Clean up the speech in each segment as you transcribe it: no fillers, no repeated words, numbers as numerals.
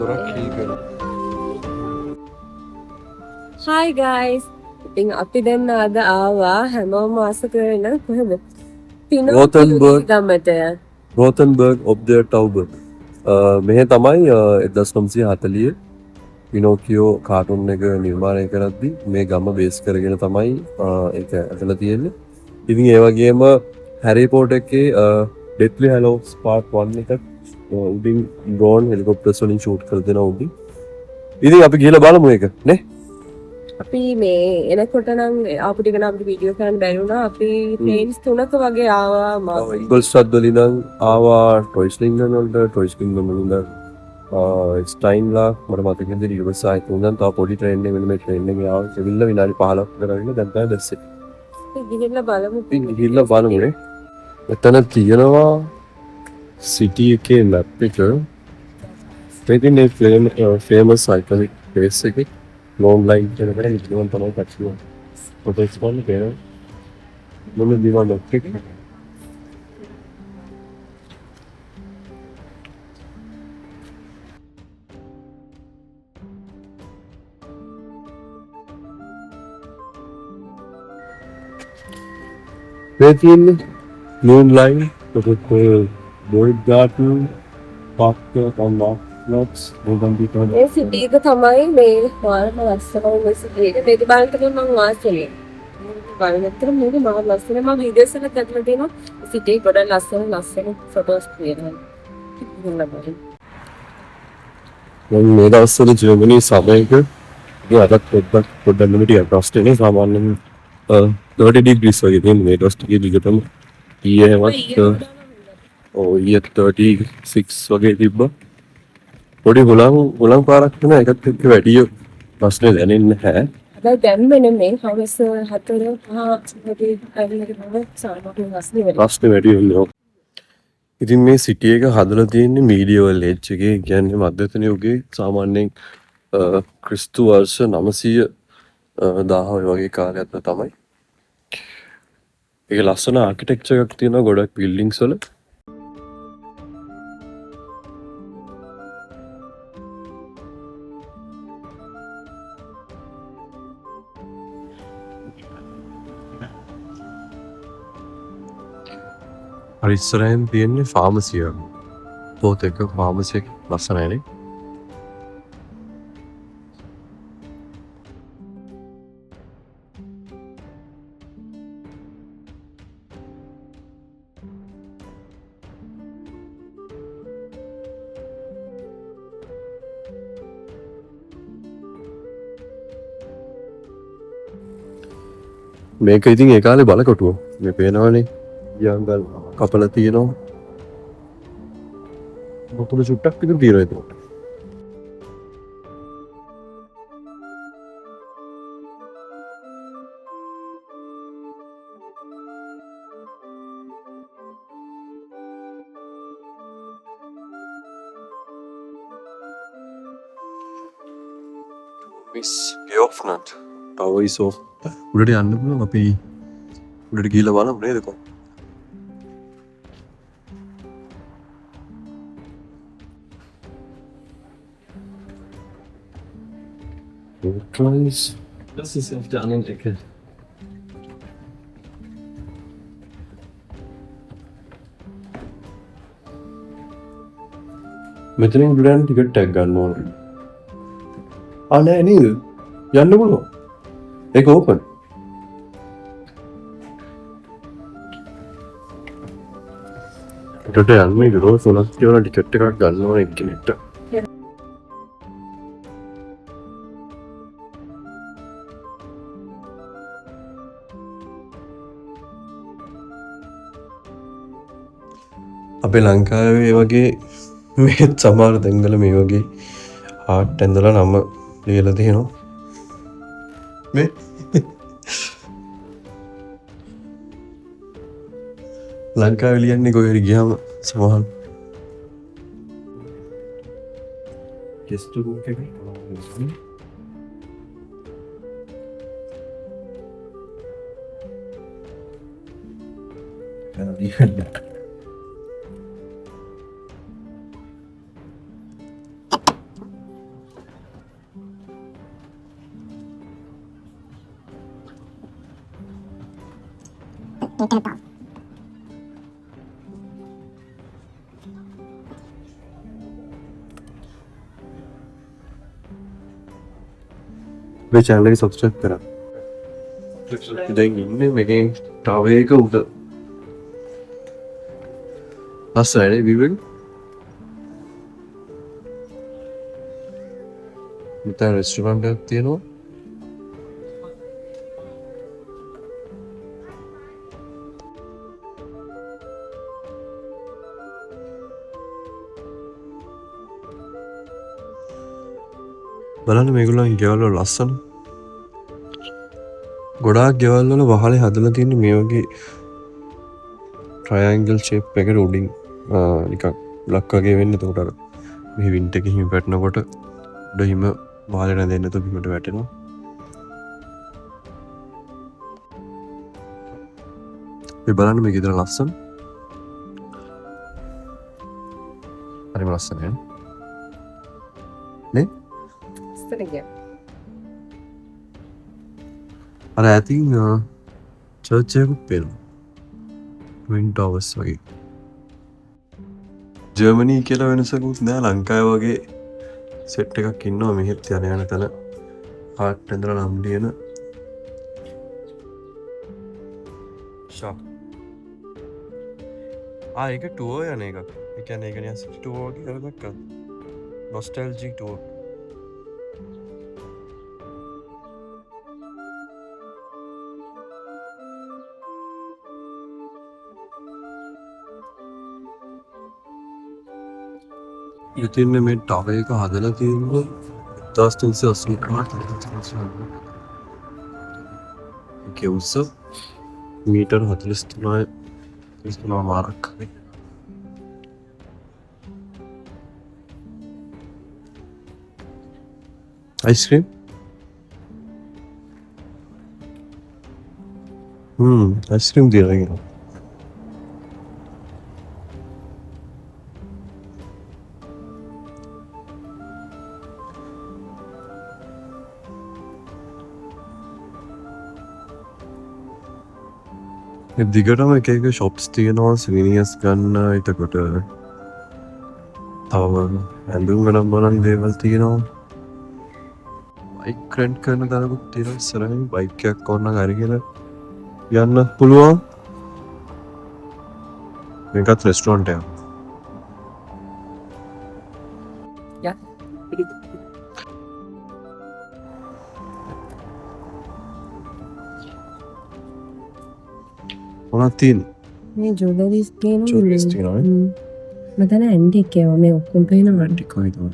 Hi guys. ඉතින් අපි දැන් අද ආවා හැමෝම ආස කරන කොහෙද? Gothenburg. ගමට. Gothenburg of the Tauber. මෙහෙ තමයි 1940 පිනෝකියෝ කාටුන් එක නිර්මාණය කරද්දී මේ ගම බේස් කරගෙන තමයි ඒක ඇතලා තියෙන්නේ. ඉතින් ඒ වගේම හැරි පොටර් එකේ ඩෙත්ලි හැලෝස් පාර්ට් 1 එක උඩින් ඩ්‍රෝන් හෙලිකොප්ටර්ස් වලින් ෂූට් කරලා දෙනවා උඩින්. ඉතින් අපි ගිහලා බලමු ඒක නේ. අපි මේ එනකොට නම් ආපු ටික නම් අපිට වීඩියෝ කරන්න බැරි වුණා. අපි ට්‍රේන්ස් 3ක වගේ ආවා. ඉගල්ස්ටඩ් වලින් ආවා ටොයිස්ලින්ගන් වලට ටොයිස්ලින්ගන් වලින් ස්ටයින්ලා මට මතක ඉඳන් රිවර්සයිඩ් උන්දන් තව පොඩි ට්‍රේන් එකේ මෙන්න මේ ට්‍රේන් එකේ ආවා. එවිල්ලා විනාඩි 15ක් කරගෙන දැන් තමයි දැස්සේ. ගිහිල්ලා බලමු. ගිහිල්ලා බලමුනේ. මෙතන තියෙනවා සිටි එකේ මැප් එක. ඉතින් මේ ෆේමස් සයිකලික් ප්ලේස් එකේ long line කියන එක ඉතින් තමයි පැක්ෂුව. ෆොටෝස් ගන්න බෑ. මොන දිවන්න එක්ක. Within Moonline, Boyd Garden, Parker on Knox, Mozambique. මේ සිටි එක තමයි මේ මාරම ලස්සනම මේ සිටි එක. මේක බලන්න තමයි මම වාසනේ. බලන්නතර මේක මාර ලස්සන මම වීඩියෝස් එකක් අතලා දෙනවා. සිටි එක ගොඩක් ලස්සන ෆොටෝස් තියෙනවා. ඉතින් මේ දවස්වල ජර්මනි සමයක අදත් පොඩ්ඩක් නෙමෙයි ට්‍රස්ට් එකේ සාමාන්‍යයෙන් 30 degrees වගේ තියෙන මේ ට්‍රස්ට් එකේ දිගටම ඊයේවත් ඊයේ 36 වගේ තිබ්බා. පොඩි හුලං පාරක් වෙන එකත් එක්ක වැඩි ප්‍රශ්නේ දැනෙන්නේ නැහැ. හැබැයි දැන් මෙන්න මේ හවස 4 5 වගේ අරගෙන සාමාන්‍යයෙන් ප්‍රශ්නේ වැඩි වෙන්නේ. ඉතින් මේ සිටි එක හදලා තියෙන්නේ මීඩියවල් ඒජ් එකේ කියන්නේ මධ්‍යතන යුගයේ සාමාන්‍යයෙන් ක්‍රිස්තු වර්ෂ 910 වගේ කාලයක් තමයි. ඒක ලස්සන ආකිටෙක්චර් එකක් තියෙනවා ගොඩක් බිල්ඩින්ග්ස් වල. අර ඉස්සරහින් තියෙන්නේ ෆාමසි එක. පොත් එක ෆාමසි එක ලස්සනයිනේ. මේක ඉතින් ඒ කාලේ බලකොටුව. මේ පේනවනේ. යංගල් කපලා තියෙනවා. මොකද චුට්ටක් විතර තියෙනවා ඒක. මිස් ගියොෆ්නට් ටවර් ඉස් ඔෆ් උඩට යන්න පුළුවන් අපි උඩට ගිහලා බලමු නේද කොහොමද? Das ist auf der anderen Ecke. මෙතනින් ග්‍රෑන්ඩ් ටිකට් එකක් ගන්න ඕනේ. නෑ නේද? යන්න පුළුවන්. ඒක ඕපන්. ඒකට යන්න මේ රෝස් උනත් කියන ටිකට් එකක් ගන්න ඕනේ එක්කෙනෙක්ට. අපේ ලංකාවේ වගේ මේ සමහර තැන්වල මේ වගේ ආට් ඇඳලා නම ලියලා තියෙනවා. මේ ලංකාවේ ලියන්නේ කොහේ හරි ගියාම සමහර ගෙස්ට් රූම් එකේ මේ channel එක subscribe කරා. දැන් ඉන්නේ මේකේ තව එක උඩ. ලස්සනයි විවේක. මෙතන රෙස්ටුරන්ට් එකක් තියෙනවා. බලන්න මේගොල්ලන්ගේ ගෙවල් වල ලස්සන. ගොඩාක් ගෙවල් වල වහලේ හදලා තියෙන්නේ මේ වගේ ට්‍රයැන්ගල් ෂේප් එකකට උඩින් නිකන් බ්ලොක් වගේ වෙන්නේ. එතකොට අර මේ වින්ට් එකේ හිම වැටෙනකොට උඩ හිම වහලේ නැදෙන්නේ නැතුව බිමට වැටෙනවා. මේ බලන්න මේක ඉතන ලස්සන. හරිම ලස්සනයි නේ? අර ඇතින් චර්ච් එකකුත් පේනවා. ට්වින් ටවර්ස් වගේ. ජර්මනි කියලා වෙනසකුත් නෑ. ලංකාවේ වගේ සෙට් එකක් ඉන්නවා මෙහෙත් යන යන තැන. හාට් ඇඳලා නම් ලියන. ෂොක්. ඒක ටුවර් යන එකක්. ඒ කියන්නේ ඒක නිකන් සිටි ටුවර් වගේ කරගත්තා. නොස්ටැල්ජික් ටුවර්. ඉතින් මේ ටවර් එක හදලා තියෙන්නේ 1380 ඒකේ උස මීටර් 43 මාරක්. අයිස්ක්‍රීම් අයිස්ක්‍රීම් දිරගෙන දිගටම එක එක ෂොප්ස් තියෙනවා. සිවිනියර්ස් ගන්න. එතකොට තව ඇඳුම් ගණන් බලන් දේවල් තියෙනවා. බයික් රෙන්ට් කරන තැනකුත් තියෙනවා. ඉස්සරහින් බයික් එකක් ඕනනම් අරගෙන යන්න පුළුවන්. මේකත් රෙස්ටුරන්ට් එකක්. මොනවද තියෙන්නේ? මේ ජුවලරිස් Jewelries තියෙනවා. තියෙනවා. මෙතන ඇන්ටික් ඒවා මේ ඔක්කොම පේනවා. ඇන්ටික් වගේ තමයි.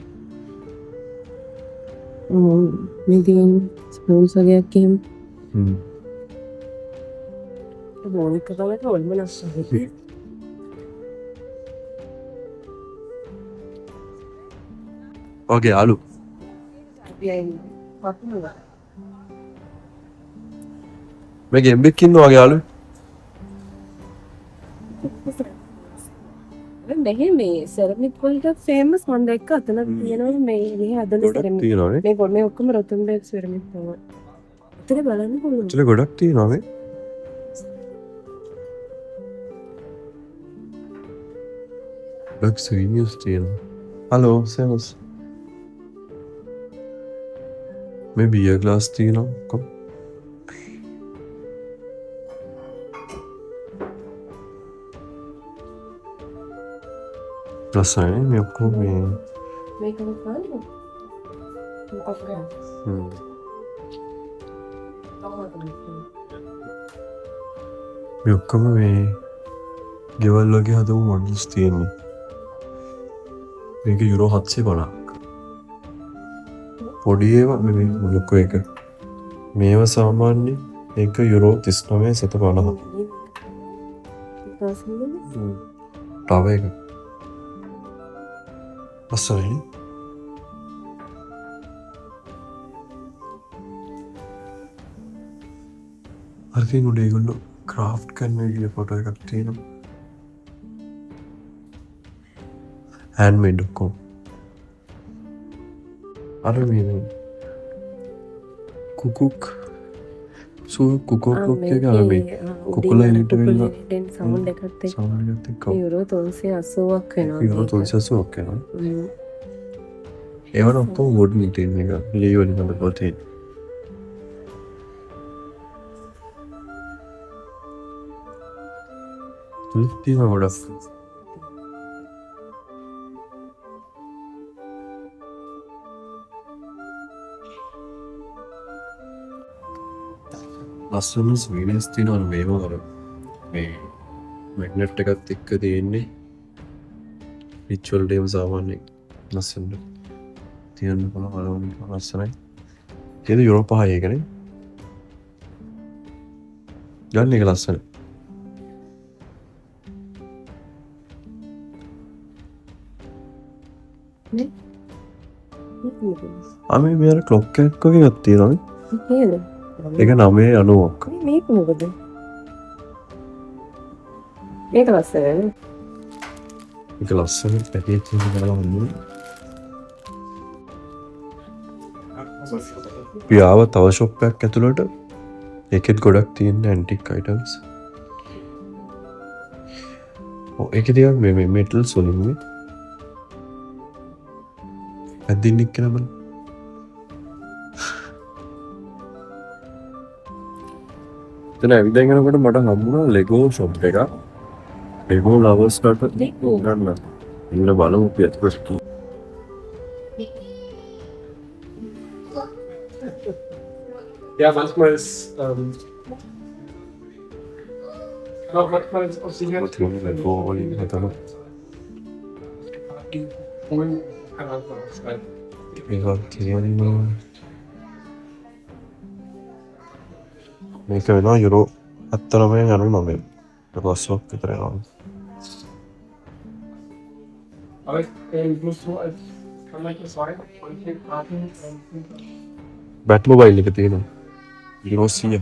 මේ තියෙන ස්පූන්ස් වගේක් එහෙම. මොනික තමයි ඔල්ම නැස්සෙ. ඔගේ ආලු. මේ ගෙම්බෙක් ඉන්නවා වගේ ආලු. මෙහෙ මේ සෙරමික් වලට ෆේමස් මම දැක්ක අතන තියෙනවා මේ මෙහෙ හදන ගොඩක් සෙරමික්. තියෙනවා නේ. මේ ඔක්කොම රොතන්බර්ග් සෙරමික් තමයි. එතන බලන්න පුළුවන්. ඇක්චුලි ගොඩක් තියෙනවා මේ. ගොඩක් සීනියර්ස් තියෙනවා. හලෝ සෙමස්. මේ බියර් ග්ලාස් තියෙනවා. කොම්. ලස්සනයි මේ ඔක්කොම මේ මේක මොකක්ද? මේ ඔක්කොම මේ ගෙවල් වගේ හදපු මොඩල්ස් තියෙන්නේ. මේක යුරෝ 750ක්. පොඩි ඒවා මේ ලොකු එක. මේවා සාමාන්‍ය ඒක යුරෝ 39.50. තව එක. ලස්සනයි. අර තියෙන උඩ ඒගොල්ලෝ ක්‍රාෆ්ට් කරන විදිය ෆොටෝ එකක් තියෙනවා. හෑන්ඩ්මේඩ් ඔක්කොම. අර මේ කුකුක් කුකුලක් එක අර මේ කුකුලා එලිට වෙලා සවුන්ඩ් එකත් එක්ක සවුන්ඩ් එකත් එක්ක යුරෝ 380ක් වෙනවා. යුරෝ 380ක් වෙනවා. ඒවන ඔක්කොම වුඩ්න් තියෙන එක ලී වලින් හදපුවා තියෙන. තියෙන ගොඩක්. ලස්සන ස්වීඩන්ස් තියෙනවා මේව අර මේ මැග්නට් එකත් එක්ක තියෙන්නේ රිචුවල් ඩේම සාමාන්‍යයෙන් ලස්සනට තියන්න පුළුවන් ලස්සනයි. ඒක යුරෝප 6 එකනේ. ගන්න එක ලස්සනයි. මේ මෙයාර ක්ලොක් එකක් වගේ එකක් තියෙනවා. නේද? ඒක 990ක්. මේක මොකද? මේක ලස්සනයි. ඒක ලස්සන පැකේජ් එකක් ගලවන්න. පියාව තව ෂොප් එකක් ඇතුළට ඒකෙත් ගොඩක් තියෙන ඇන්ටික් අයිටම්ස්. ඔව් ඒකේ ටිකක් මේ මෙටල්ස් වලින් මේ අදින්නික් කියලා බලන්න. එතන ඇවිදගෙන යනකොට මට හම්බුණා ලෙගෝ ෂොප් එකක්. ලෙගෝ ලවර්ස්ලාට ගන්න. ඉන්න බලමු පියත් ප්‍රශ්න. Ja, manchmal ist auch manchmal ist auch sicher Lego වලින් හදන Polen kann man auch schreiben. මේක තියෙනවා. මේක වෙනවා යුරෝ 79.99. දවස්ක් විතර යනවා. Aber ich muss so als kann man das sagen und hier Karten bat mobile එක තියෙනවා. යුරෝ 100.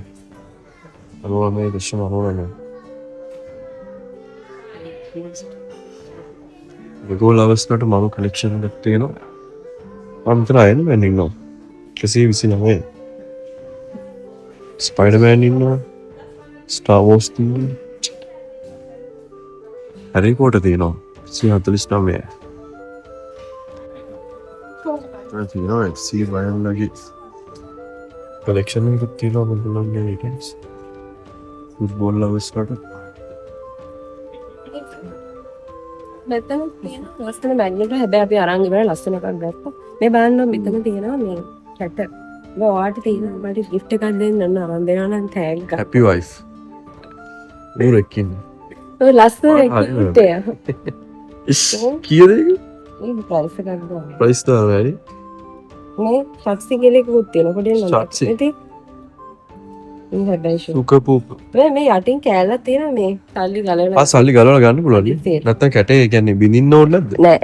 අරෝලා මේ දෙශම අරෝලා නේ. ලෙගෝ ලවර්ස්ලාට මම කලෙක්ෂන් එකක් තියෙනවා. මම මෙතන අයන මෑන් ඉන්නවා. 129. ස්පයිඩර්මෑන් ඉන්නවා. ස්ටාර් වෝර්ස් තියෙනවා. හැරි පොටර් තියෙනවා. 149. තියෙනවා එක්සී වයන්ලගේ කලෙක්ෂන් එකක් තියෙනවා මොකක්ද ഐറ്റම්ස්. ෆුට්බෝල් ලවර්ස්ලාට මෙතන තියෙන ලස්සන මැග්නට් හැබැයි අපි අරන් ඉවර ලස්සන එකක් ගත්තා. මේ බලන්න මෙතන තියෙනවා මේ කැට. ඔයාට තියෙන මට gift එකක් දෙන්න අරන් දෙනවා නම් තෑග්ග. හැපි වයිෆ් නූරෙක් ඉන්නේ. ඔය ලස්සන gift එක. කීයද ඒක? මේ price එකක් ගන්න. ප්‍රයිස් දාලා ඇයි? මේ ශක්ති කියලා එකකුත් තියෙනවා. පොඩි නේද? ශක්ති. ඉතින් මේ හැබැයි ෂෝ. සුකපූප. මේ යටින් කෑල්ලක් තියෙනවා මේ සල්ලි ගලවලා. සල්ලි ගලවලා ගන්න පුළුවන් නේ. නැත්තම් කැටේ කියන්නේ බින්දින්න ඕනේ නැද්ද? නෑ.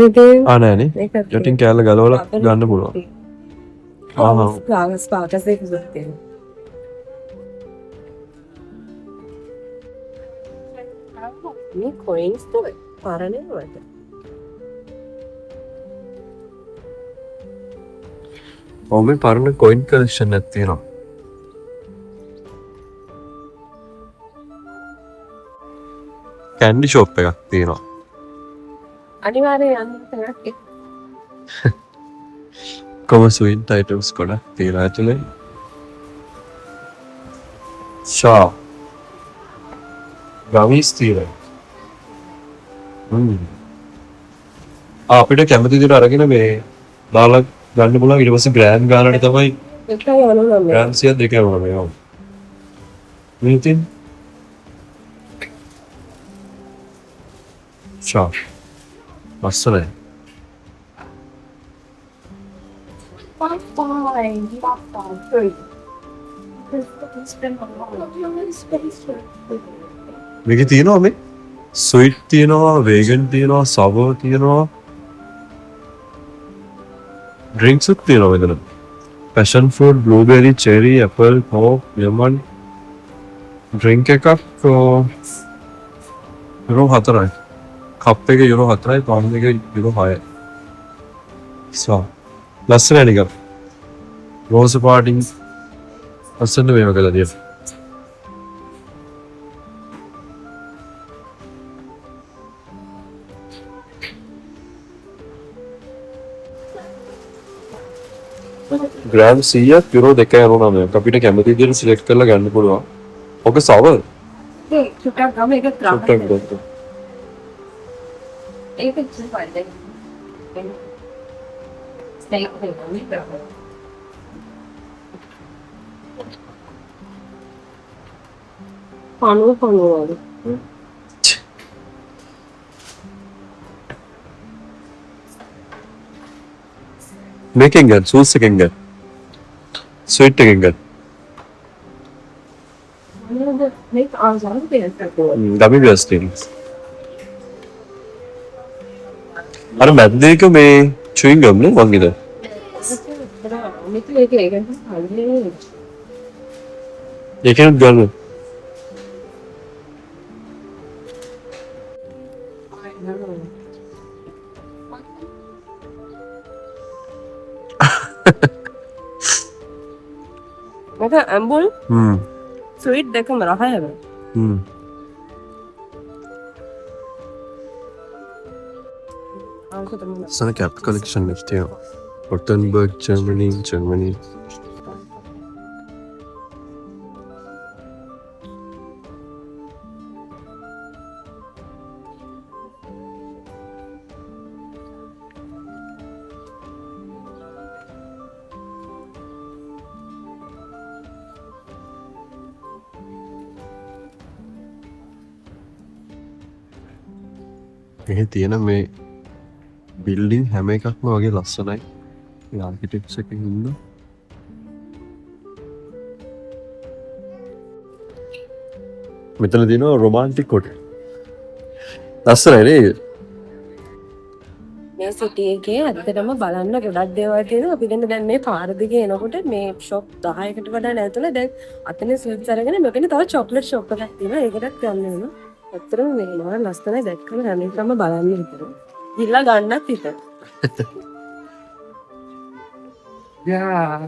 ඉතින් නෑනේ. යටින් කෑල්ල ගලවලා ගන්න පුළුවන්. ස්පාකස් එකකුත් තියෙනවා. මේ කොයින්ස් તો පරණ නේද? ඔව් මේ පරණ කොයින් කලෙක්ෂන් එකක් තියෙනවා. කැන්ඩි ෂොප් එකක් තියෙනවා. අනිවාර්යෙන් යන්න තැනක් එක්ක. කොම ස්වීට් අයිටම්ස් ගොඩක් තියෙනවා ඇතුලේ. ෂා ගමීස් තියෙනවා. අපිට කැමති විදිහට අරගෙන මේ දාලා ගන්න පුළුවන්. ඊට පස්සේ ග්‍රෑන්ඩ් ගානට තමයි එකයි යනවා මේ. ග්‍රෑන්ඩ් 102 යනවා මේ. ඔව්. මේ තින් ෂා ලස්සනයි. මේකේ තියෙනවා මේ ස්වීට් තියෙනවා, වේගන් තියෙනවා, සවර් තියෙනවා. ඩ්‍රින්ක්ස් උත් තියෙනවා මෙතන. Passion fruit, blueberry, cherry, apple, coke, lemon. Drink එකක් යුරෝ 4යි. කප් එක යුරෝ 4යි, පවුන්ඩ් එක යුරෝ 6යි. ලස්සනයි නිකන්. රෝස් පාටින් අස්සන්න මේව කළා දිය. ග්‍රෑම් 100ක් යුරෝ 2.99ක් අපිට කැමති විදිහට සිලෙක්ට් කරලා ගන්න පුළුවන්. ඔක සවර් ඒ චුට්ටක් ගම එක චුට්ටක් ත්‍රාහයි. ගත්තා. ඒක ඉතින් පල්ලේ. ස්ටේක් වෙනවා. පණුව. මේකෙන් ගන්න සූස් එකෙන් ගන්න. ස්වීට් එකෙන් ගන්න. මේක ආසාර දෙයක්. ගමි බ්‍රස්ටින්. අර මැද්දේක මේ චුයින් ගම් නේ මං ඉතින්. මෙතන ඒක ඒකෙන් හරිනේ. ඒකෙන් ගන්න. මට ඇම්බුල් ස්වීට් දෙකම රහයම. සන කැප් කලෙක්ෂන් එකක් තියෙනවා. රොටන්බර්ග් ජර්මනි. මෙහි තියෙන මේ බිල්ඩින් හැම එකක්ම වගේ ලස්සනයි. ඒ ආකිටෙක්චර් එකකින් ඉන්න. මෙතන තියෙනවා රොමාන්ටික් හොටෙල්. ලස්සනයි නේද? මේ සිටි එකේ ඇත්තටම බලන්න ගොඩක් දේවල් තියෙනවා. අපි දැන් මේ පාර දිගේ එනකොට මේ ෂොප් 10කට වඩා නැතුණා. දැන් අතන ස්විට්ස් අරගෙන මෙතන තව චොක්ලට් ෂොප් එකක් තියෙනවා. ඒකටත් යන්න වෙනවා. ඇත්තටම මේ නෝන ලස්සනයි දැක්කම හැම එකම බලන්න හිතෙනවා. ගිහලා ගන්නත් හිතෙනවා. Yeah.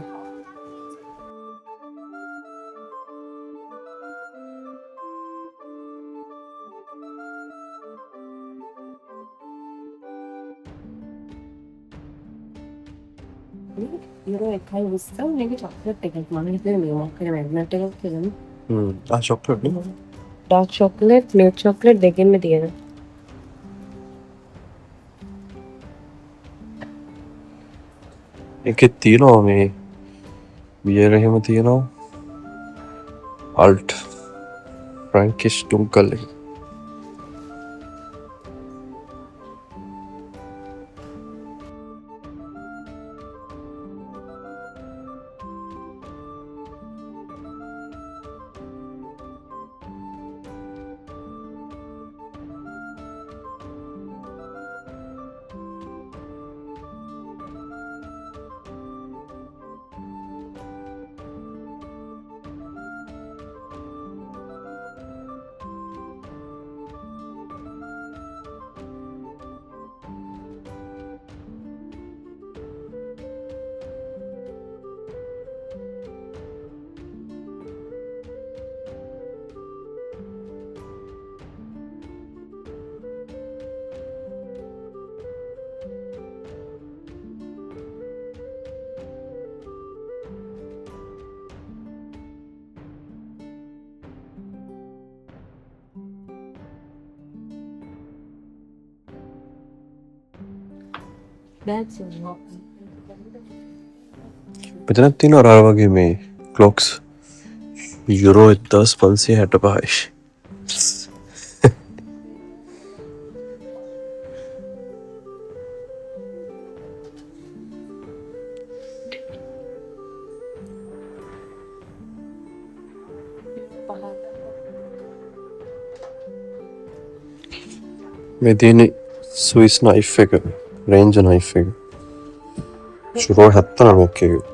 යුරෝ 1.20 මේක චොක්ලට් එකක් මම හිතුවේ මේ මොකක්ද මැග්නට් එකක් කියලා. චොක්ලට් නේ. ඩාර්ක් චොක්ලට් මිල්ක් චොක්ලට් දෙකෙන්ම තියෙනවා. එකෙත් තියෙනවා මේ බියර් එහෙම තියෙනවා. අල්ට් ෆ්‍රැන්කිෂ් ඩුන්කල් එක. That's all. මෙතනත් තියෙනවා අර වගේ මේ ක්ලොක්ස් යුරෝ 1565යි. මේ තියෙන්නේ ස්විස් නයිෆ් එක රේන්ජර් නයිෆ් එක යුරෝ 79ක් එක.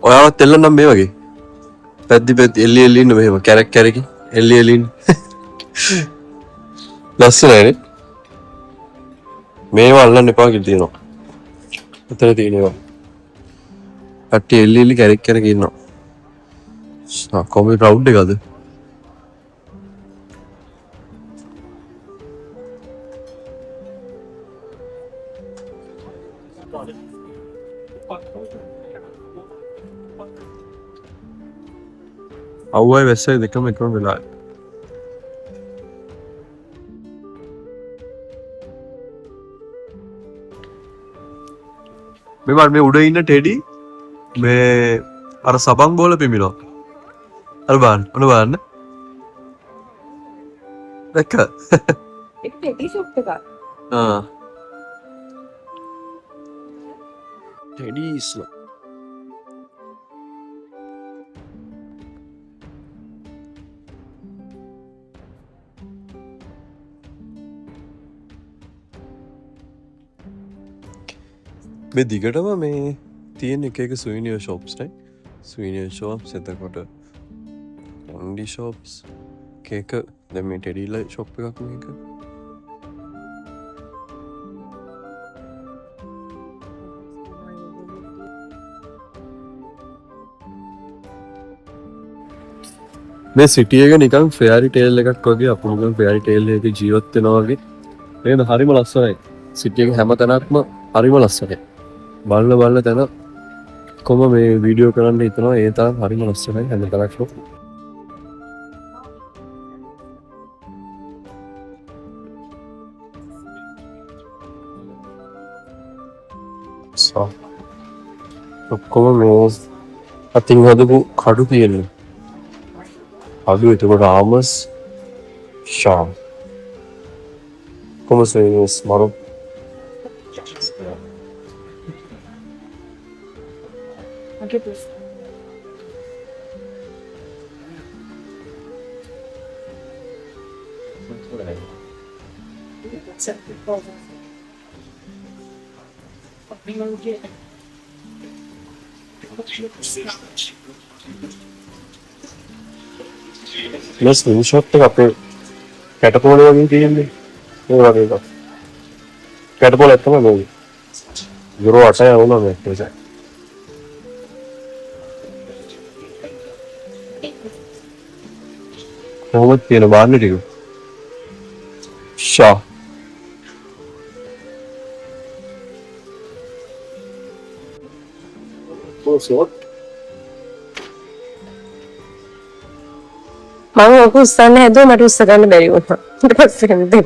ඔයාලත් එල්ල නම් මේ වගේ පැද්දි එල්ලි එල්ලි ඉන්න මෙහෙම කැරක් කැරකි එල්ලි එල්ලි ඉන්න ලස්සනයිනේ මේවා අල්ලන්න එපා කියලා තියෙනවා උතර තියෙනවා කට්ටිය එල්ලි එල්ලි කැරක් කැරක ඉන්නවා කොහොමද ප්‍රවුඩ් එකද අවුවයි වැස්සයි දෙකම එකම වෙලාවයි මේ උඩ ඉන්න ටෙඩි මේ අර සබන් බෝල පිමිනවා අර බලන්න දැක්ක ඒක ටෙඩි ෂොප් එකක්. ටෙඩි ඉස්ලා මේ දිගටම මේ තියෙන එක සුවිනියර් ෂොප්ස් නේ සුවිනියර් ෂොප්ස් එතකොට කැන්ඩි ෂොප්ස් කේක දැන් මේ ටෙඩිලා ෂොප් එකක් මේක මේ සිටි එක නිකන් ෆෙයරි ටේල් එකක් වගේ අපු නිකන් ෆෙයරි ටේල් එකක ජීවත් වෙනවා වගේ නේද හරිම ලස්සනයි සිටි එක හැම තැනක්ම හරිම ලස්සනයි බලන තැන කොම මේ වීඩියෝ කරන්න හිතනවා ඒ තරම් හරිම ලස්සනයි හැම තැනක්ම ඔක්කොම මේ අතින් හදපු කඩු තියෙනවා අඩු එතකොට ආමස් ශාම් como se maro Okay, please. මේ ස්ක්‍රීන්ෂොට් එක අපේ කැටපෝල වගේ තියෙන්නේ ඒ වගේ එකක් කැටපෝල එක තමයි මේ යුරෝ 8යි වුණා මේ ඒක කොහොමද තියෙන බාන්න ටික ෂා පොසොත් මම ඔක උස්සන්න හැදුවා මට උස්ස ගන්න බැරි වුණා. ඊට පස්සේ එන්නේ.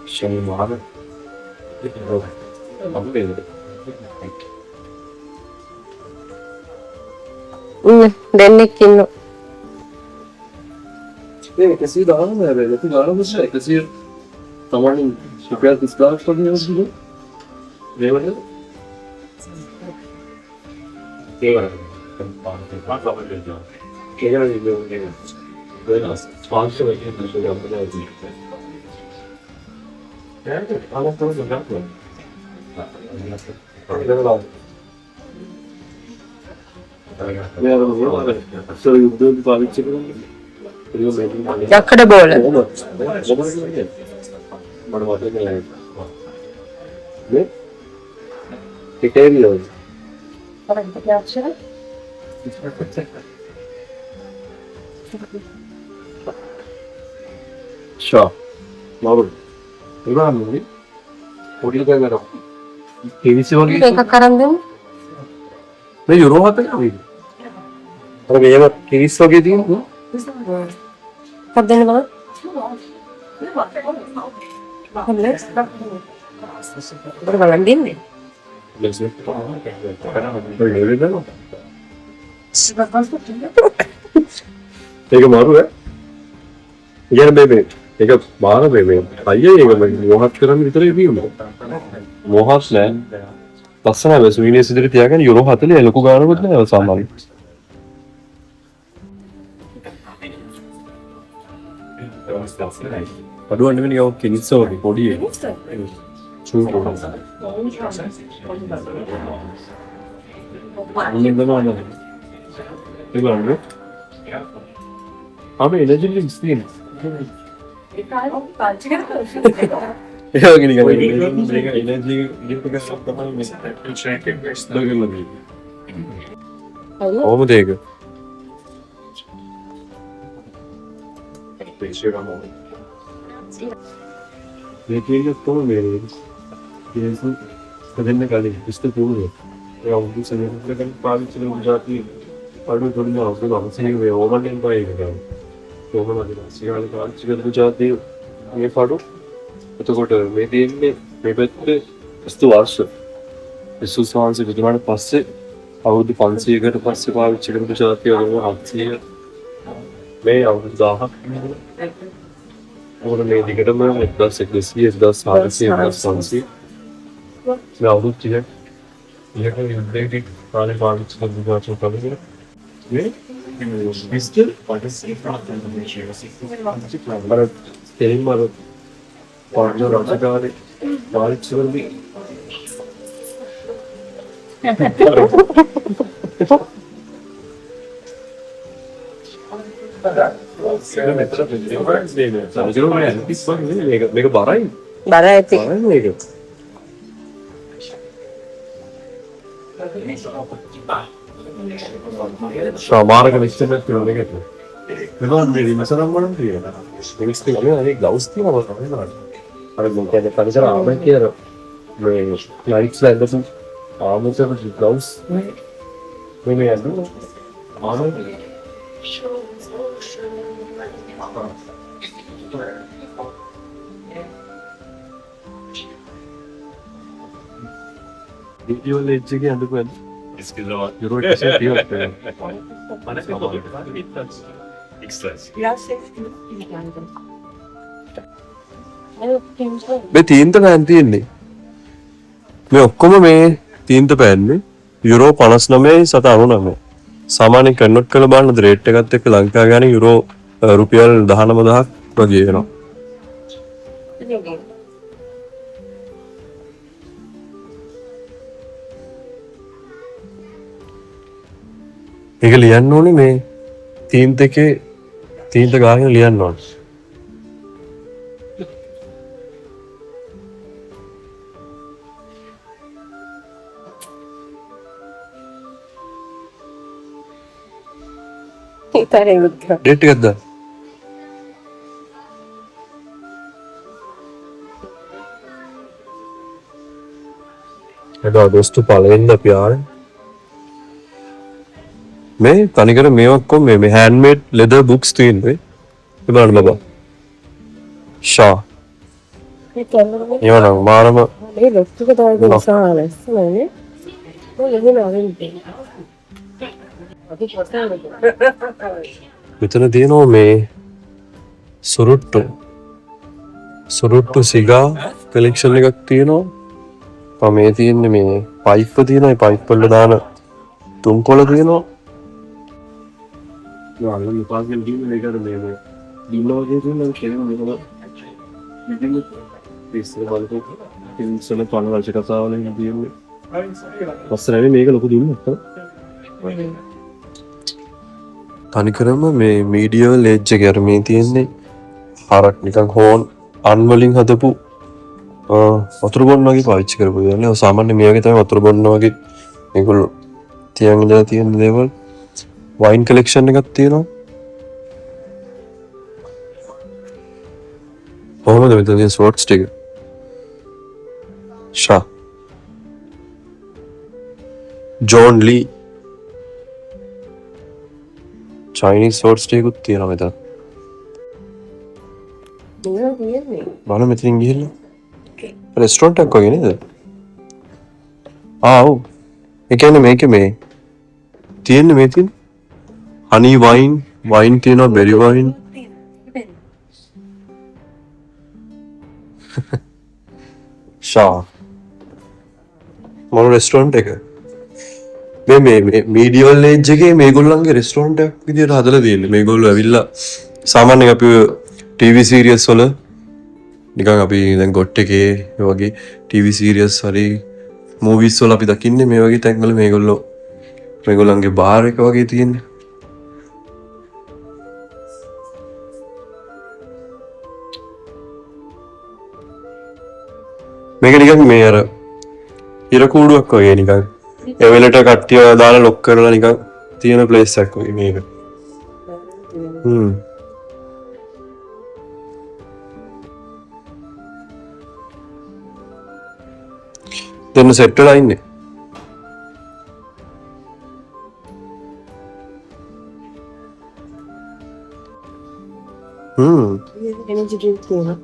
ෂේ මාර දෙන්නෙක් ඉන්නවා. ඒ 110 දාන්න බෑ 110 තමයි රුපියල් 30000ක් වගේ නේද මේවල යකඩ බෝල. Sure. Marvel. Ibrahim, what do you think about KBC වගේ එකක් අරන් දෙමු. මේ යුරෝ 7 නේ. අර මේව කිරිස් වගේ තියෙනවා. කක් දෙන්න බලන්න. බලන්න දෙන්නේ. ඒක මාරු ඈ. ඉතින් බේබේ ඒක බාර බේබේ. අයියේ ඒක මොහොත් කරන් විතරේ වීමෝ. මොහොත් නෑ. ලස්සනයි බස් විනේස් ඉදිරිය තියාගෙන යුරෝ 40 ලොකු ගානකුත් නෑ සාමාන්‍යයෙන්. අඩුවන්න වෙන යව කෙනිස්ස වගේ පොඩි එක. චූ පොඩි. අන්න බලන්න. ඒ බලන්න. අපි එනර්ජි ඩ්‍රින්ක්ස් තියෙනවා. ඒක වගේ නිකන් මේක එනර්ජි ඩ්‍රින්ක් එකක් තමයි මේ ඩොගලදී. කොහොමද ඒක? මේ කියන්නේ කොහොමද මේ? ඒක දෙන්න කලින් ඉස්ත පුරුදු. ඒ අවුරුදු සෙනෙහසකට පාවිච්චි කරන જાති අඩු තොලින් අවුරුදු 900 වේ ඕමෙන් පයි එක ගන්න. කොහොමද සියලු පාවිච්චි කරන જાති මේ පාඩු. එතකොට මේ දෙන්නේ මේ පැත්තේ ඉස්තු වර්ෂ. ඉස්තු සංසි විදුමාන පස්සේ අවුරුදු 500කට පස්සේ පාවිච්චි කරන જાති වල 700 මේ අවුරුදු 1000ක් මොකද මේ දිගටම 1100 1400 මේ අවුරුදු 30ක් ඉලක්ක යුද්ධයේදී කාලේ පාවිච්චි කරන જાති වල මේ පිස්ටල් පාටිසිපේට් කරන මර තෙලින් මර පාඩු රසකාරී පාවිච්චි කරන්නේ මේක බරයි. බර ඇති. මේක. සමාරක විශ්චනත් කරන එකට. මෙවන් මේ මසරම් වලම තියෙනවා. මිනිස් තියෙනවා අනේ ග්ලව්ස් තියෙනවා තමයි. අර මම කියන්නේ පරිසර ආමයි කියලා. මේ ලයිට්ස් ලැන්ඩස් ආමසර් ග්ලව්ස් මේ යන්නේ. ආමයි Video legge che hanno quello. Euro 100 මේ තීන්ත පෑන් තියෙන්නේ. මේ ඔක්කොම මේ තීන්ත පෑන්නේ යුරෝ 59.99. සාමාන්‍ය කන්වර්ට් කරලා බලන රේට් එකත් එක්ක ලංකාව ගානේ යුරෝ රුපියල් 19000ක් වගේ වෙනවා. ඒක ලියන්න ඕනේ මේ තීන්ත එකේ තීන්ත ගාගෙන ලියන්න ඕනේ. डेट कितना हेलो दोस्तों पालेंदा प्यार मैं तनिकर मेवा को में हैंडमेड लेदर बुक्स तीन पे ये बार बाबा शाह ये वाला मारा में මේ ලොක්ක තමයි විශාල ඉස්සනේ මොකද වෙනවද අපි මෙතන තියෙනවා මේ සුරුට්ටු සිගා කලෙක්ෂන් එකක් තියෙනවා. මේ තියෙන්නේ මේ පයිප් තියෙනවා. ඒ පයිප් වල දාන තුන්කොළ තියෙනවා. යාළුවා විපාකෙන් දීන්නේ මේකට මේ දිනවා වගේ තියෙනවා කියලා මේක ඉතින් ඉස්සර බලපො ඉන්සන තන වලට කතාවලින් දින්නේ. පස්සරේ මේක ලොකු දින්නක් තමයි. තනිකරම මේ මීඩියම් ලෙජ් එක අර මේ තියෙන්නේ හරක් නිකන් හෝන් අන් වලින් හදපු වතුර බොන්න වගේ පාවිච්චි කරපු දේවල්. ඔය සාමාන්‍ය මේ වගේ තමයි වතුර බොන්න වගේ මේගොල්ලෝ තියන් ඉඳලා තියෙන දේවල්. වයින් කලෙක්ෂන් එකක් තියෙනවා. කොහොමද මෙතන තියෙන ස්වොට්ස් ටික? ෂා ජෝන් ලී Chinese swords ටිකකුත් තියෙනවා මෙතන. මොනවද කියන්නේ? බලන්න මෙතනින් ගිහිල්ලා. රෙස්ටොරන්ට් එකක් වගේ නේද? ඔව්. ඒ කියන්නේ මේකේ මේ තියෙන්නේ මේ තියෙන honey wine තියෙනවා berry wine. ෂා මොන රෙස්ටොරන්ට් එක? මේ මීඩියම් ලේජ් එකේ මේගොල්ලන්ගේ රෙස්ටොරන්ට් එකක් විදියට හදලා තියෙන්නේ. මේගොල්ලෝ ඇවිල්ලා සාමාන්‍යයෙන් අපි ටීවී සීරියස් වල නිකන් අපි දැන් ගොට් එකේ මේ වගේ TV සීරියස් හරි මූවිස් වල අපි දකින්නේ මේ වගේ තැන්වල මේගොල්ලන්ගේ බාර් එක වගේ තියෙන්නේ. මේක නිකන් මේ අර ඉර කූඩුවක් වගේ නිකන් එවෙලට කට්ටිය දාලා ලොක් කරලා නිකන් තියෙන ප්ලේස් එකක් වගේ මේක. දෙන්න සෙට් වෙලා ඉන්නේ. එනර්ජි ඩ්‍රින්ක් තියෙනවා.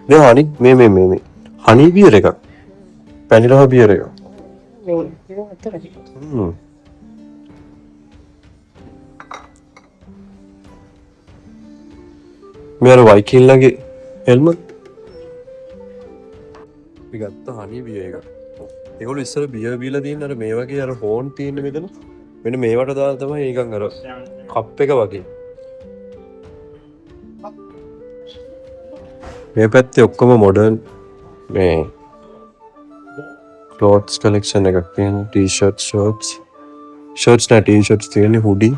මේ හනි හනි බියර් එකක්. පැනිලා බියර් එකක්. මේ අතරේ. මේ අර වයිකින්ලගේ හෙල්මට්. අපි ගත්ත හනි බියර් එකක්. ඒගොල්ලෝ ඉස්සර බියර් බීලා තියෙන අර මේ වගේ අර හෝන් තියෙන මෙතන. මෙන්න මේවට දාලා තමයි නිකන් අර කප් එක වගේ. මේ පැත්තේ ඔක්කොම මොඩර්න් මේ ක්ලෝත්ස් කලෙක්ෂන් එකක් තියෙන ටී-ෂර්ට්ස් නෑ ටී-ෂර්ට්ස් තියෙන හුඩි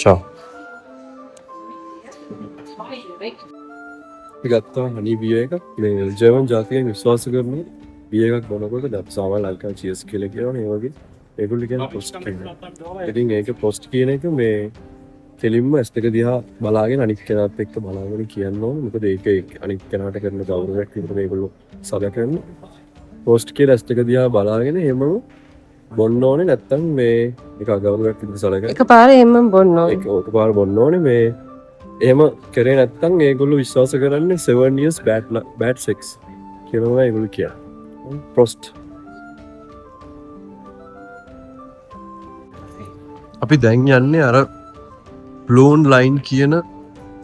චා ගත්තා හනි බිය එකක් මේ ජර්මන් ජාතිකයන් විශ්වාස කරන බිය එකක් බොනකොට දැන් සාමාන්‍ය අල්කල් චීස් කියලා කියනවා ඒ වගේ ඒගොල්ලෝ කියන්නේ පොස්ට් කියනවා. ඉතින් ඒක පොස්ට් කියන එක මේ කෙලින්ම S2 දිහා බලාගෙන අනිත් කෙනාත් එක්ක බලාගෙන කියන්න ඕනේ. මොකද ඒක අනිත් කෙනාට කරන ගෞරවයක් විතර මේගොල්ලෝ සලකන්නේ. පොස්ට් කියලා S2 දිහා බලාගෙන එහෙමම බොන්න ඕනේ නැත්තම් මේ ඒක අගෞරවයක් විතර සලකන්නේ. එකපාරේ එම්ම බොන්න ඕනේ. එකපාර බොන්න ඕනේ මේ එහෙම කරේ නැත්තම් ඒගොල්ලෝ විශ්වාස කරන්නේ 7 years bad sex කියලා ඒගොල්ලෝ කියන්නේ. පොස්ට් අපි දැන් යන්නේ අර බ්ලූන් ලයින් කියන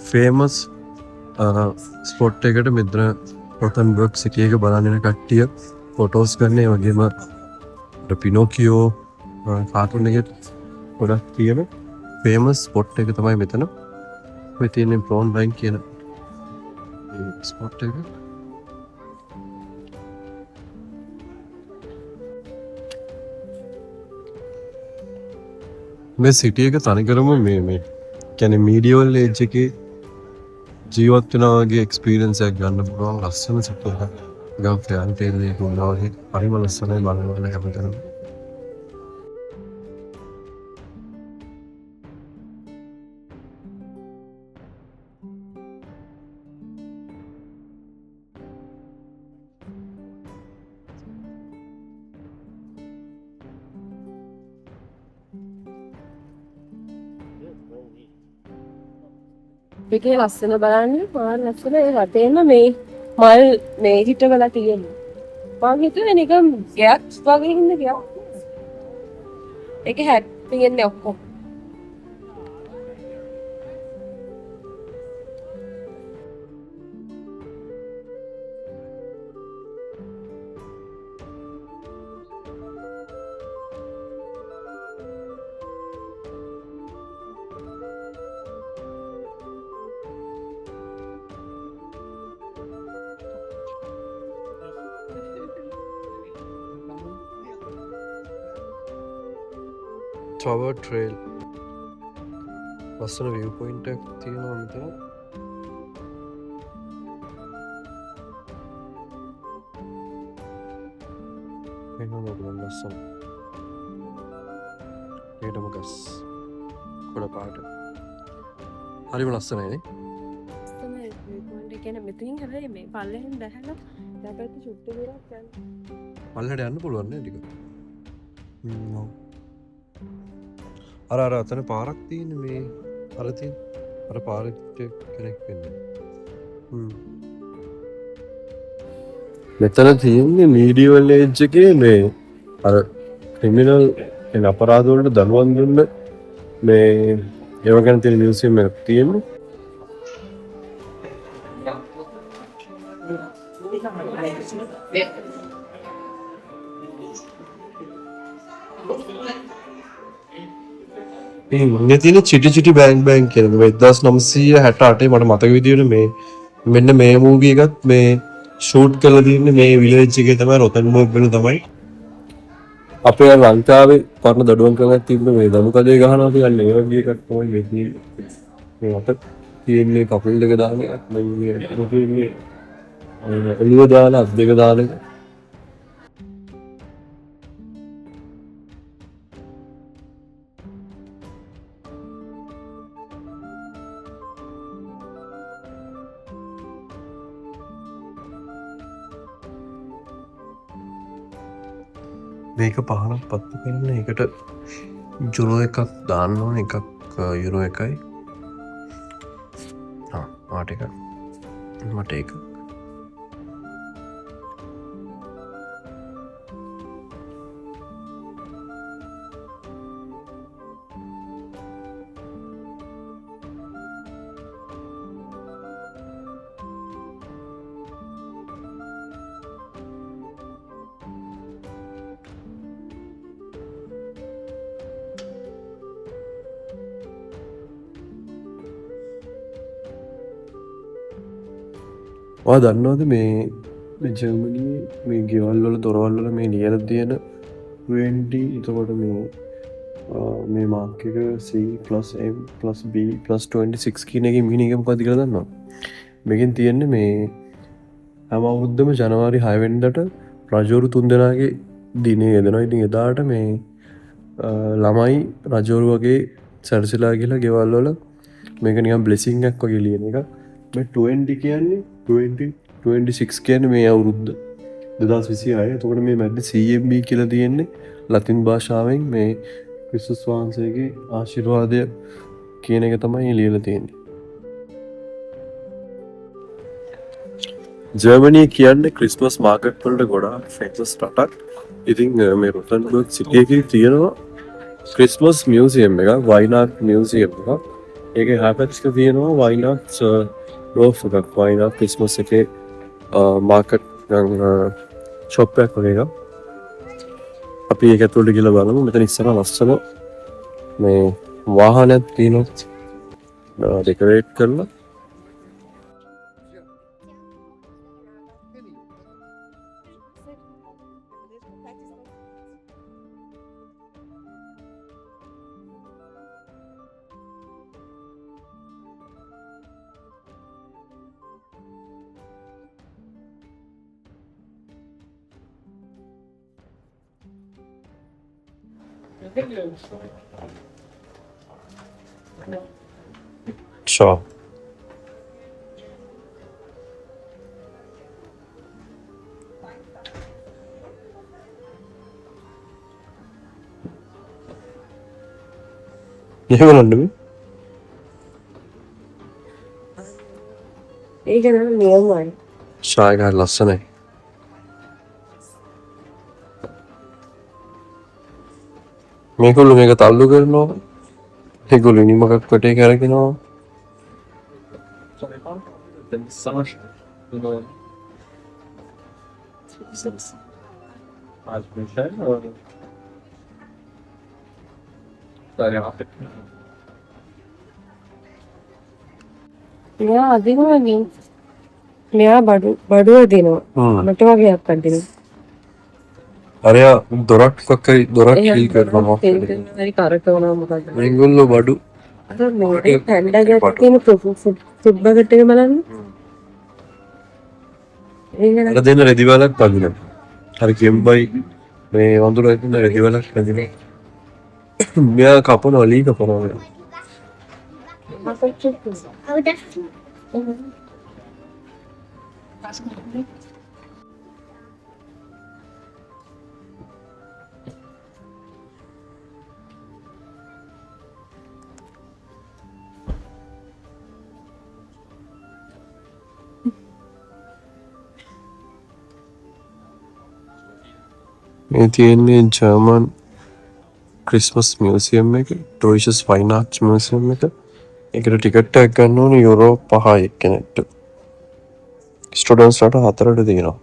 ෆේමස් ස්පොට් එකට මෙතන රොතන්බර්ග් සිටි එක බලන්න එන කට්ටිය ෆොටෝස් ගන්න ඒ වගේම පිනෝකියෝ කාටුන් එකේ ගොඩක් තියෙන ෆේමස් ස්පොට් එක තමයි මෙතන. ඔය තියෙන බ්ලූන් ලයින් කියන ස්පොට් එක. මේ සිටි එක තනිකරම මේ කියන්නේ මීඩියවල් ඒජ් එකේ ජීවත් වෙනා වගේ එක්ස්පීරියන්ස් එකක් ගන්න පුළුවන් ලස්සන සිටි එකක්. ගම් ෆෑන් ටේල් එකක් වුණා වගේ හරිම ලස්සනයි බලන්න හැමතැනම. මේකේ ලස්සන බලන්න මාර ලස්සන ඒ වටේම මේ මල් මේ හිටවලා තියෙනවා. මම හිතුවේ නිකන් ගෑක් වගේ ඉන්න ගෑක්. ඒක හැට් තියෙන්නේ ඔක්කොම. Tower Trail ලස්සන view point එකක් තියෙනවා මෙතන. මේකම බලන්න ලස්සන. ඒකම ගස් කොළ පාට. හරිම ලස්සනයි නේ. තමයි view point එක කියන්නේ මෙතනින් හැබැයි මේ පල්ලෙන් දැහැලා දැපැත්ත චුට්ට දුරක් යන්න. පල්ලෙහාට යන්න පුළුවන් නේ ටික. ඔව්. අර අතන පාරක් තියෙන මේ අර තියෙන අර පාරට කෙනෙක් වෙන්නේ. මෙතන තියෙන්නේ මීඩියවල් ඒජ් එකේ මේ අර ක්‍රිමිනල් එන අපරාධ වලට දඬුවම් දුන්න මේ ඒව ගැන තියෙන මියුසියම් එකක් තියෙන්නේ. මේ තියෙන චිටි බෑන් කියන මේ 1968 මට මතක විදියට මේ මෙන්න මේ මූවි එකත් මේ ෂූට් කරලා තියෙන්නේ මේ විලේජ් එකේ තමයි රොතන්බර්ග් වල තමයි. අපේ ලංකාවේ පරණ දඩුවම් කරලා තිබ්බ මේ දනු කඩේ ගහනවා කියන්නේ ඒ වගේ එකක් තමයි මේ තියෙන්නේ. මේ අත තියෙන්නේ කපල් දෙක දාන එකක් මේ රොතේ එළිය දාලා අත් දෙක දාන එක. මේක පහනක් පත්තු කරන්න එකට ජුරෝ එකක් දාන්න ඕන එකක් යුරෝ එකයි මාට එක මට එක ඔයා දන්නවද මේ ජර්මනී මේ ගෙවල් වල දොරවල් වල මේ ලියලා තියෙන 20 එතකොට මේ මාක් එක C+M+B+26 කියන එකේ මීනින් එක මොකක්ද කියලා දන්නවද? මේකෙන් තියෙන්නේ මේ හැම අවුරුද්දම ජනවාරි 6 වෙනිදාට රජවරු 3 දෙනාගේ දිනේ යෙදෙනවා. ඉතින් එදාට මේ ළමයි රජවරු වගේ සැරසිලා ගිහලා ගෙවල් වල මේක නිකන් බ්ලෙසිං එකක් වගේ ලියන එක. මේ 20 කියන්නේ 26 කියන්නේ මේ අවුරුද්ද 2026. එතකොට මේ මැද්දේ CMB කියලා තියෙන්නේ ලතින් භාෂාවෙන් මේ ක්‍රිස්තුස් වහන්සේගේ ආශිර්වාදය කියන එක තමයි ලියලා තියෙන්නේ. ජර්මනී කියන්නේ ක්‍රිස්මස් මාකට් වලට ගොඩාක් ෆේමස් රටක්. ඉතින් මේ රොටන්බර්ග් සිටි එකේ තියෙනවා ක්‍රිස්මස් මියුසියම් එකක්, වයිනාට් මියුසියම් එකක්. ඒකේ හැපැත්ස්ක තියෙනවා වයිනාට්ස් රෝෆ් එකක්, වයිනාට් ක්‍රිස්මස් එකේ මාකට් ෂොප් එකක් වගේ එකක්. අපි ඒක ඇතුළට ගිහලා බලමු. මෙතන ඉස්සරහ ලස්සන මේ වාහනයක් තියෙනවා ඩෙකොරේට් කරලා. Sure. ఏమనండి ඒක නම් නියමයි. ශායක ලස්සනයි. මේගොල්ලෝ මේක තල්ලු කරනවා. ඒගොල්ලෝ නිමකක් කොටේ කරගෙනවා. මෙයා අදිනවනේ. මෙයා බඩුව දෙනවා. මට වගේ එකක් අදිනවා. අරයා දොරක් කක්කරි දොරක් හිල් කරනවා. හරි කරකවනවා මොකද? මේගොල්ලෝ බඩු අර මේ පැන්ඩා ගැට තියෙන ෆුඩ් බකට් එක බලන්න. ඒක අර දෙන්න රෙදි වලක් පදිනවා. හරි කෙම්බයි මේ වඳුර ඇතුළේ රෙදි වලක් පදිනවා. මෙයා කපනවා ලී කපනවා. මේ තියෙන්නේ ජර්මන් ක්‍රිස්මස් මියුසියම් එක, ටොරිෂස් ෆයින් ආර්ට්ස් මියුසියම් එක. ඒකට ටිකට් එකක් ගන්න ඕනේ යුරෝ 5 එක්කෙනෙක්ට. ස්ටුඩන්ට්ස්ලාට 4ට දෙනවා.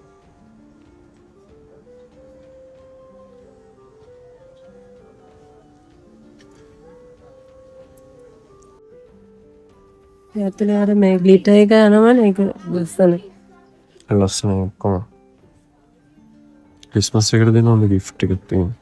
ඇතුලේ අර මේ ග්ලිටර් එක යනවනේ ඒක ලස්සනයි. ලස්සනයි ඔක්කොම. ක්‍රිස්මස් එකට දෙන ඕන ගිෆ්ට් එකක් තියෙනවා.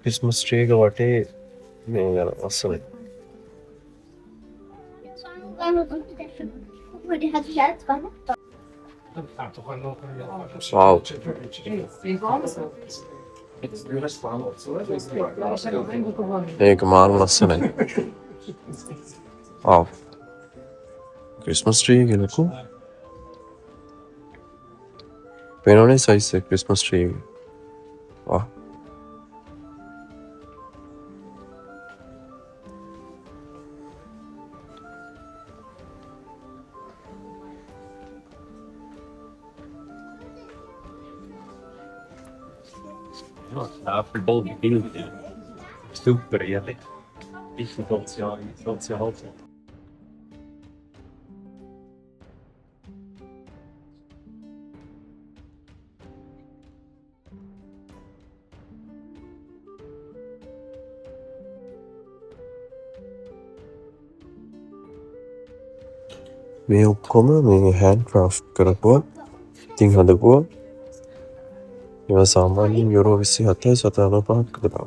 ක්‍රිස්මස් ට්‍රී එක වටේ මේ යන ලස්සනයි. Wow. ඒක මාර ලස්සනයි. Wow. ක්‍රිස්මස් ට්‍රී එක ලොකු. පේනවනේ සයිස් එක ක්‍රිස්මස් ට්‍රී එක. Wow. Apfelboll gebildet. Super, ehrlich. Ich soll's ja halten. මේ ඔක්කොම මේ හෑන්ඩ් ක්‍රාෆ්ට් කරපුවා. ඉතින් හදපුවා. ඒවා සාමාන්‍යයෙන් යුරෝ 27යි 75ක් විතර.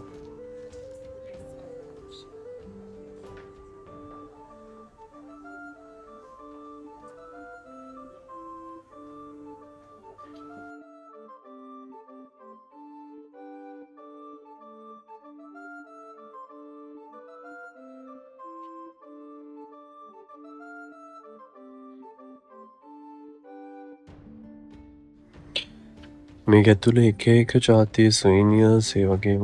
මේක ඇතුලේ එක එක ජාතියේ සොයිනියර්ස් ඒ වගේම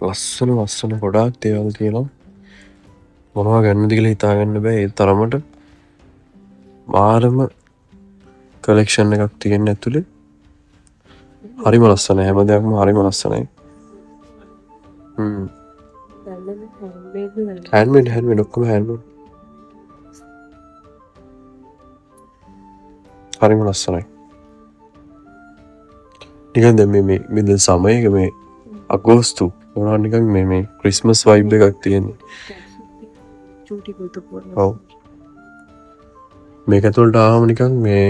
ලස්සන ගොඩාක් දේවල් තියෙනවා. මොනවා ගන්නද කියලා හිතාගන්න බෑ ඒ තරමට. මාරම කලෙක්ෂන් එකක් තියෙන ඇතුලේ. හරිම ලස්සනයි හැම දෙයක්ම හරිම ලස්සනයි. හැන්ඩ්මේඩ් ඔක්කොම හැන්ඩ්මේඩ්. හරිම ලස්සනයි. නිකන් දැන් මේ දැන් සමයක මේ අගෝස්තු මොනවා නිකන් මේ ක්‍රිස්මස් වයිබ් එකක් තියෙන්නේ. චූටි පුතු පොරන. ඔව්. මේක ඇතුළට ආවම නිකන් මේ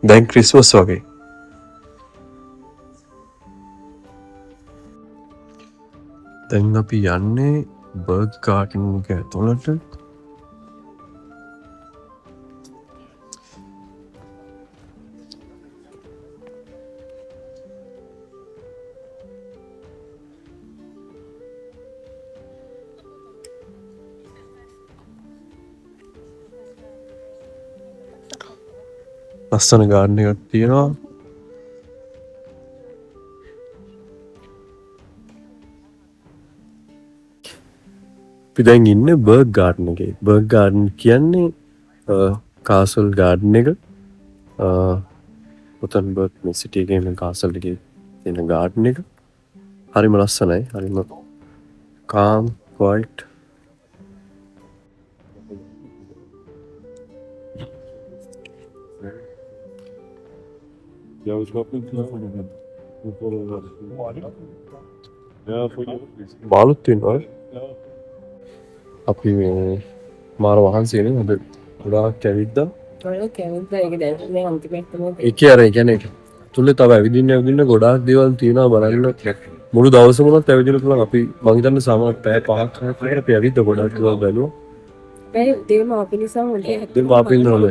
දැන් ක්‍රිස්මස් වගේ. දැන් අපි යන්නේ බර්ග් ගාඩන් එක ඇතුළට. ලස්සන ගාඩන් එකක් තියෙනවා. අපි දැන් ඉන්නේ බර්ග් ගාඩන් එකේ. බර්ග් ගාඩන් කියන්නේ කාසල් ගාඩන් එක. ගොතන්බර්ග් මේ සිටි එකේ මේ කාසල් එකේ තියෙන ගාඩන් එක. හරිම ලස්සනයි. හරිම calm, quiet. Ja, ich glaube, den Telefon Ja, voor jou. බාලුත් තියෙනවා. Ja. අපි මේ මාර වහන්සේනේ අද ගොඩාක් ඇවිද්දා. ඔය කැමති ඒක දැන් මේ අන්තිමට තමයි ඒකේ අර ඒ කියන්නේ තුලේ තව ඇවිදින්න ගොඩාක් දේවල් තියෙනවා බලන්න. මුළු දවසම උනත් ඇවිදින්න පුළුවන්. අපි මං හිතන්නේ සාමාන්‍ය පැය 5ක් 6ක් විතර අපි ඇවිද්දා ගොඩාක් දේවල් බැලුවා. බැරි දෙම අපි නිසා මොකද දෙම අපි ඉන්නවලු.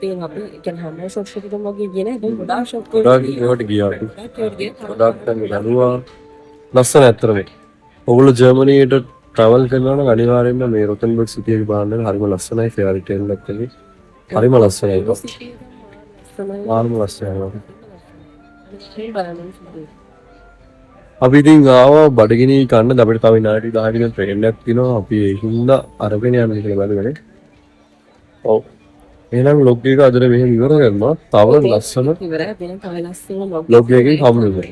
තියෙන අපි කියන්නේ හැම ෂොප්ස් එකකටම වගේ ගියේ නෑ. දැන් ගොඩාක් ෂොප් ගොඩාක් ඒවට ගියා අපි. ගොඩාක් තැන් බැලුවා. ලස්සන ඇත්තට මේ. ඔයගොල්ලෝ ජර්මනියට ට්‍රැවල් කරනවා නම් අනිවාර්යයෙන්ම මේ රොතන්බර්ග් සිටි එක බලන්න. හරිම ලස්සනයි ෆෙයරි ටේල් එකක් වගේ. හරිම ලස්සනයි ඒක. හරිම ලස්සනයි. අපි ඉතින් ආවා බඩගිනි කන්න. අපිට තව විනාඩි 10ක ට්‍රේන් එකක් තියෙනවා. අපි ඒ හින්දා අරගෙන යන්න කියලා බලන්නේ. ඔව්. එහෙනම් ලොග් එක අදට මෙහෙම ඉවර කරනවා. තව ලස්සන ඉවරයි වෙන තව ලස්සන ලොග් එකකින් හම්බ වෙනවා.